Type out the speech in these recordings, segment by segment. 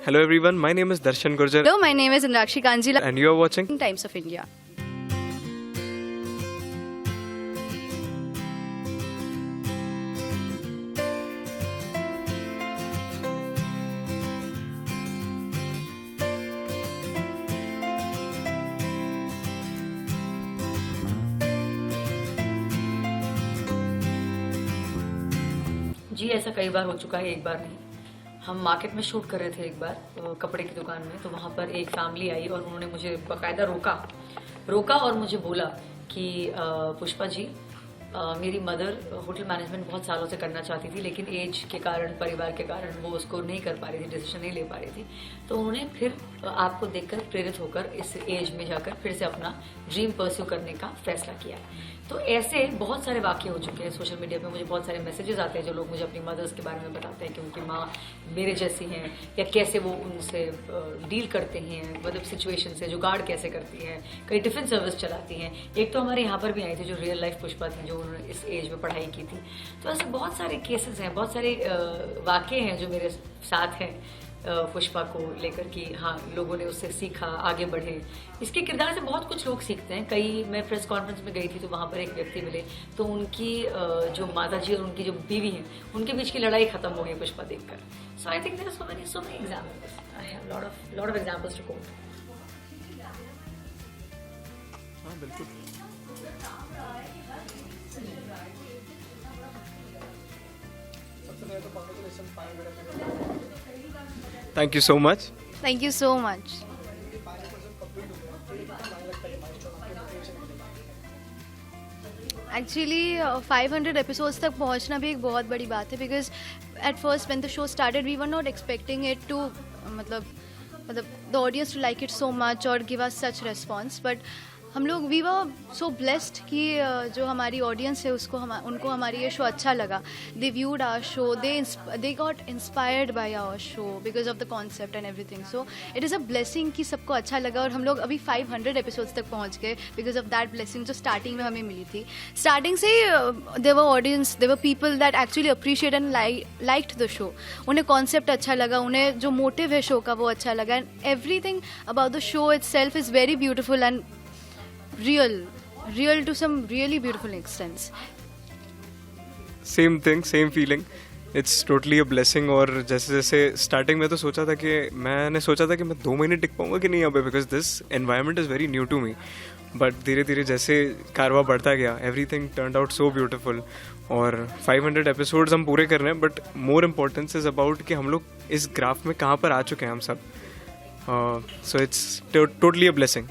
Hello everyone, my name is Darshan Gurjar Hello, my name is Indrakshi Kanjila. and you are watching Times of India. जी ऐसा कई बार हो चुका है, एक बार नहीं। हम मार्केट में शूट कर रहे थे एक बार कपड़े की दुकान में, तो वहाँ पर एक फैमिली आई और उन्होंने मुझे बाकायदा रोका और मुझे बोला कि पुष्पा जी, मेरी मदर होटल मैनेजमेंट बहुत सालों से करना चाहती थी, लेकिन एज के कारण, परिवार के कारण वो उसको नहीं कर पा रही थी, डिसीजन नहीं ले पा रही थी। तो उन्होंने फिर आपको देखकर प्रेरित होकर इस एज में जाकर फिर से अपना ड्रीम परस्यू करने का फैसला किया। तो ऐसे बहुत सारे वाक्य हो चुके हैं। सोशल मीडिया पे मुझे बहुत सारे मैसेजेस आते हैं जो लोग मुझे अपनी मदर्स के बारे में बताते हैं कि उनकी माँ मेरे जैसी हैं, या कैसे वो उनसे डील करते हैं, मतलब सिचुएशन से जुगाड़ कैसे करती हैं, कई टिफिन सर्विस चलाती हैं। एक तो हमारे यहाँ पर भी आई थी जो रियल लाइफ पुष्पा थी, जो उन्होंने इस एज में पढ़ाई की थी। तो ऐसे बहुत सारे केसेस हैं, बहुत सारे वाक्य हैं जो मेरे साथ हैं पुष्पा को लेकर कि हाँ, लोगों ने उससे सीखा, आगे बढ़े। इसके किरदार से बहुत कुछ लोग सीखते हैं। कई, मैं प्रेस कॉन्फ्रेंस में गई थी तो वहाँ पर एक व्यक्ति मिले, तो उनकी जो माता जी और उनकी जो बीवी हैं, उनके बीच की लड़ाई खत्म हो गई पुष्पा देखकर। So I think there are so many examples. I have lot of examples to quote. हाँ बिल्कुल। Thank you so much. Thank you so much. Actually, 500 episodes तक पहुंचना भी एक बहुत बड़ी बात है, because at first when the show started we were not expecting it to मतलब the audience to like it so much or give us such response, but हम लोग वी वर सो ब्लेस्ड कि जो हमारी ऑडियंस है उसको उनको हमारी ये शो अच्छा लगा. They viewed our show, they got inspired by our show because of the concept and everything. So it is a blessing कि सबको अच्छा लगा, और हम लोग अभी 500 एपिसोड्स तक पहुंच गए बिकॉज ऑफ दैट ब्लेसिंग जो स्टार्टिंग में हमें मिली थी. स्टार्टिंग से ही their audience, their people that actually appreciate and liked the show. उन्हें कॉन्सेप्ट अच्छा लगा, उन्हें जो मोटिव है शो का वो अच्छा लगा, and everything about the show it self is very beautiful and real to some really beautiful extents. Same thing, same feeling. It's totally a blessing. और जैसे जैसे स्टार्टिंग में तो सोचा था कि मैं 2 महीने टिक पाऊंगा कि नहीं यहाँ पे, because this environment is very new to me. But धीरे धीरे जैसे कारवा बढ़ता गया, everything turned out so beautiful. और 500 एपिसोड्स हम पूरे कर रहे हैं, but more importance is about कि हम लोग इस ग्राफ में कहाँ पर आ चुके हैं हम सब. So it's totally a blessing.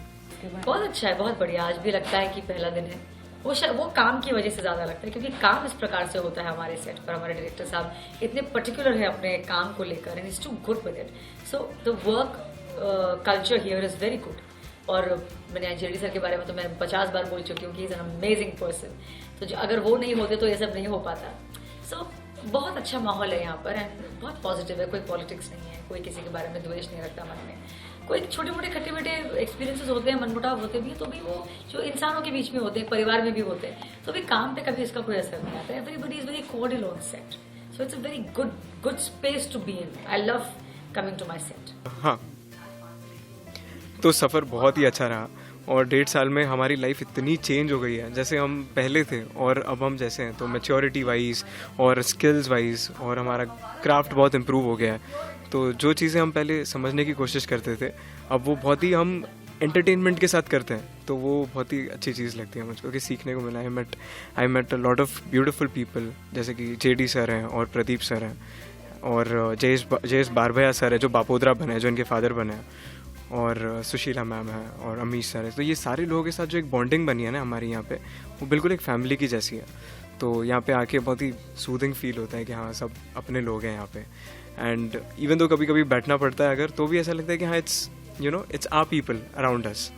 बहुत अच्छा है, बहुत बढ़िया. आज भी लगता है कि पहला दिन है. वो काम की वजह से ज्यादा लगता है, क्योंकि काम इस प्रकार से होता है हमारे सेट पर. हमारे डायरेक्टर साहब इतने पर्टिकुलर है अपने काम को लेकर, and it's too good with it. So the work culture here is very good. और मैंने जेडी सर के बारे में तो मैं 50 बार बोल चुकी हूँ कि इज एन अमेजिंग पर्सन. तो अगर वो नहीं होते तो ये सब नहीं हो पाता. सो बहुत अच्छा माहौल है यहाँ पर, एंड बहुत पॉजिटिव है. कोई पॉलिटिक्स नहीं है, कोई किसी के बारे में द्वेष नहीं रखता मन में. कोई छोटे मोटे खट्टे मीठे एक्सपीरियंसेस होते हैं, मनमुटाव होते भी हैं, तो भी वो जो इंसानों के बीच में होते हैं, परिवार में भी होते हैं, तो भी काम पे कभी इसका कोई असर नहीं आता. Everybody is very coordinated on set. So it's a very good space to be in. I love coming to my set. हाँ, तो सफ़र बहुत ही अच्छा रहा, और 1.5 साल में हमारी लाइफ इतनी चेंज हो गई है. जैसे हम पहले थे और अब हम जैसे हैं, तो मैच्योरिटी वाइज और स्किल्स वाइज और हमारा क्राफ्ट बहुत इम्प्रूव हो गया है. तो जो चीज़ें हम पहले समझने की कोशिश करते थे, अब वो बहुत ही हम एंटरटेनमेंट के साथ करते हैं. तो वो बहुत ही अच्छी चीज़ लगती है मुझको कि सीखने को मिला. I met a lot of beautiful people, जैसे कि जेडी सर हैं और प्रदीप सर हैं, और जयेश बारभया सर है जो बापोद्रा बने हैं, जो इनके फादर बने हैं, और सुशीला मैम है और अमीश सर है. तो ये सारे लोगों के साथ जो एक बॉन्डिंग बनी है ना हमारे यहाँ पे, वो बिल्कुल एक फैमिली की जैसी है. तो यहाँ पे आके बहुत ही सूदिंग फील होता है कि हाँ, सब अपने लोग हैं यहाँ पे. एंड इवन तो कभी कभी बैठना पड़ता है अगर, तो भी ऐसा लगता है कि हाँ, it's our people around us.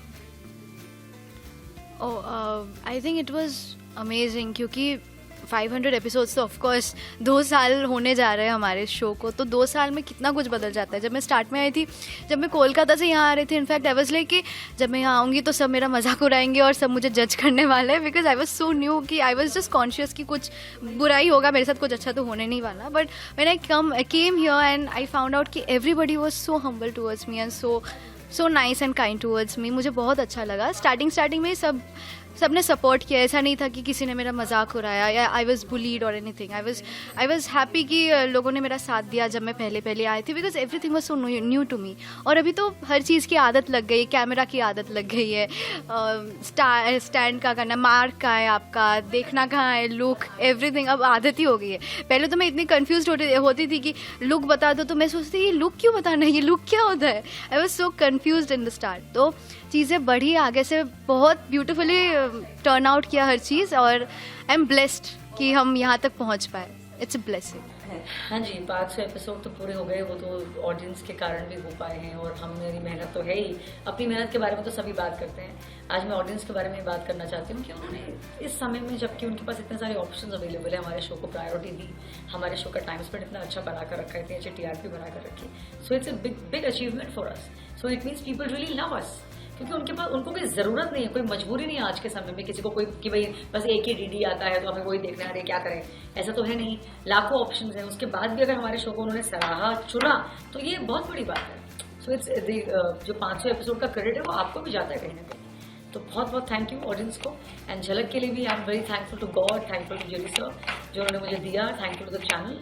I think it was amazing, क्योंकि 500 एपिसोड्स तो ऑफकोर्स 2 साल होने जा रहे हैं हमारे शो को, तो 2 साल में कितना कुछ बदल जाता है. जब मैं स्टार्ट में आई थी, जब मैं कोलकाता से यहाँ आ रही थी, इनफैक्ट आई वाज लाइक कि जब मैं यहाँ आऊँगी तो सब मेरा मजाक उड़ाएंगे और सब मुझे जज करने वाले हैं, because I was so new कि आई वाज जस्ट कॉन्शियस कि कुछ बुराई होगा मेरे साथ, कुछ अच्छा तो होने नहीं वाला. But when I came here and I found out कि everybody was so humble towards me and so nice and kind towards me. मुझे बहुत अच्छा लगा. स्टार्टिंग में सबने सपोर्ट किया. ऐसा नहीं था कि किसी ने मेरा मजाक उड़ाया या आई वॉज बुलीड और एनीथिंग. आई वॉज हैप्पी कि लोगों ने मेरा साथ दिया जब मैं पहले आई थी, because everything was so new to me. और अभी तो हर चीज़ की आदत लग गई, कैमरा की आदत लग गई है, स्टैंड का करना, मार्क कहाँ है आपका, देखना कहाँ है, लुक, एवरीथिंग अब आदत ही हो गई है. पहले तो मैं इतनी कन्फ्यूज होती थी कि लुक बता दो, तो मैं सोचती थी ये लुक क्यों बताना है, ये लुक क्या होता है. I was so confuse in the start. तो चीज़ें बढ़ी आगे से, बहुत ब्यूटिफुली टर्न आउट किया हर चीज़, और आई एम ब्लेस्ड कि हम यहाँ तक पहुँच पाए. It's a blessing. हाँ जी, 500 एपिसोड तो पूरे हो गए, वो तो ऑडियंस के कारण भी हो पाए हैं, और हम मेरी मेहनत तो है ही. अपनी मेहनत के बारे में तो सभी बात करते हैं. आज मैं ऑडियंस के बारे में बात करना चाहती हूँ कि उन्होंने इस समय में, जबकि उनके पास इतने सारे ऑप्शंस अवेलेबल है, हमारे शो को प्रायोरिटी दी, हमारे शो का टाइम स्पेंड इतना अच्छा बनाकर रखा है, इतनी अच्छी TRP बनाकर रखी. सो it's a big achievement for us. So it means people really love us, क्योंकि उनके पास, उनको कोई ज़रूरत नहीं है, कोई मजबूरी नहीं है आज के समय में किसी को कोई कि भाई बस एक ही DD आता है तो हमें वही देखना है, क्या करें. ऐसा तो है नहीं, लाखों ऑप्शन हैं. उसके बाद भी अगर हमारे शो को उन्होंने सराहा, चुना, तो ये बहुत बड़ी बात है. सो इट्स जो 500 एपिसोड का क्रेडिट है वो आपको भी जाता है कहीं ना कहीं. तो बहुत बहुत थैंक यू ऑडियंस को. एंड झलक के लिए भी I am very thankful to God, thankful to JD sir जो उन्होंने मुझे दिया, thankful to the channel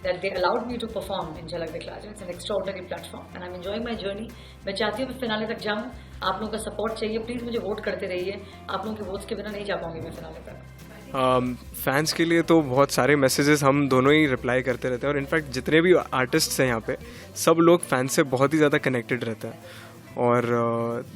that they allowed me to perform in Jhalak Dikhla. It's an extraordinary platform and I'm enjoying my journey. मैं चाहती हूँ मैं finale तक जाऊँ. आप लोगों का सपोर्ट चाहिए, प्लीज़ मुझे वोट करते रहिए. आप लोगों के वोट्स के बिना नहीं जा पाऊंगी मैं फिनाले तक. फैंस के लिए तो बहुत सारे मैसेजेस हम दोनों ही रिप्लाई करते रहते हैं, और इनफैक्ट जितने भी आर्टिस्ट्स हैं यहाँ पे, सब लोग फैंस से बहुत ही ज़्यादा कनेक्टेड रहते हैं. और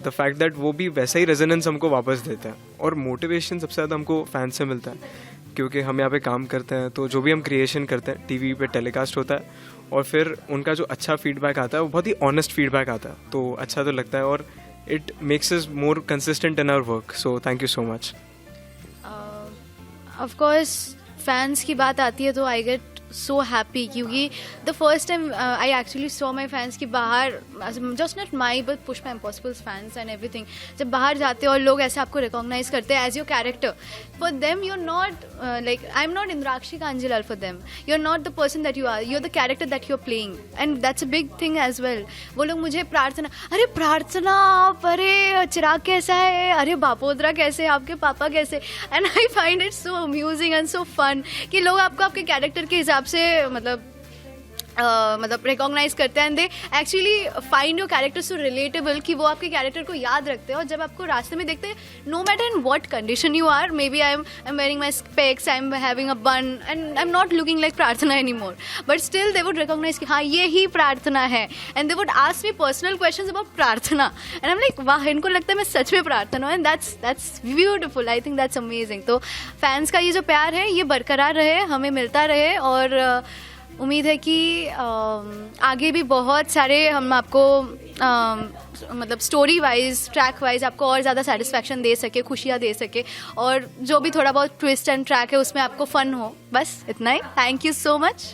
द फैक्ट दैट वो भी वैसा ही रेजोनेंस हमको वापस देता है, और मोटिवेशन सबसे ज़्यादा हमको फैंस से मिलता है, क्योंकि हम यहाँ पे काम करते हैं तो जो भी हम क्रिएशन करते हैं TV पे टेलीकास्ट होता है, और फिर उनका जो अच्छा फीडबैक आता है वो बहुत ही ऑनेस्ट फीडबैक आता है, तो अच्छा तो लगता है, और it makes us more consistent in our work. So thank you so much. Of course fans की बात आती है तो आई गेट सो हैप्पी, क्योंकि the first time I actually saw my fans की बाहर, just not my but Pushpa impossibles fans and everything. जब बाहर जाते हो और लोग ऐसे आपको रिकॉग्नाइज करते हैं as your character, for them you are not like, I am not Indrakshi Kanjilal for them. You are not the person that you are the character that you are playing, and that's a big thing as well. वो लोग मुझे प्रार्थना, अरे प्रार्थना आप, अरे चिराग कैसा है, अरे बापोद्रा कैसे, आपके पापा कैसे, and I find it so amusing and so fun कि लोग आपको आपके कैरेक्टर के हिसाब से मतलब रिकॉग्नाइज करते हैं, and they actually find your character so relatable कि वो आपके कैरेक्टर को याद रखते हैं. और जब आपको रास्ते में देखते हैं, no matter in what condition you are, maybe I am wearing my specs, I am having a bun and I am not looking like Prarthana any more, but still they would recognise कि हाँ ये ही प्रार्थना है, and they would ask me personal questions about Prarthana, and I am like वाह, इनको लगता है मैं सच में प्रार्थना हूँ, and that's beautiful. I think that's amazing. तो फैंस का ये जो प्यार है ये बरकरार रहे, हमें मिलता रहे, और उम्मीद है कि आगे भी बहुत सारे हम आपको मतलब स्टोरी वाइज, ट्रैक वाइज आपको और ज़्यादा सेटिस्फैक्शन दे सके, खुशियाँ दे सके, और जो भी थोड़ा बहुत ट्विस्ट एंड ट्रैक है उसमें आपको फन हो. बस इतना ही. Thank you so much.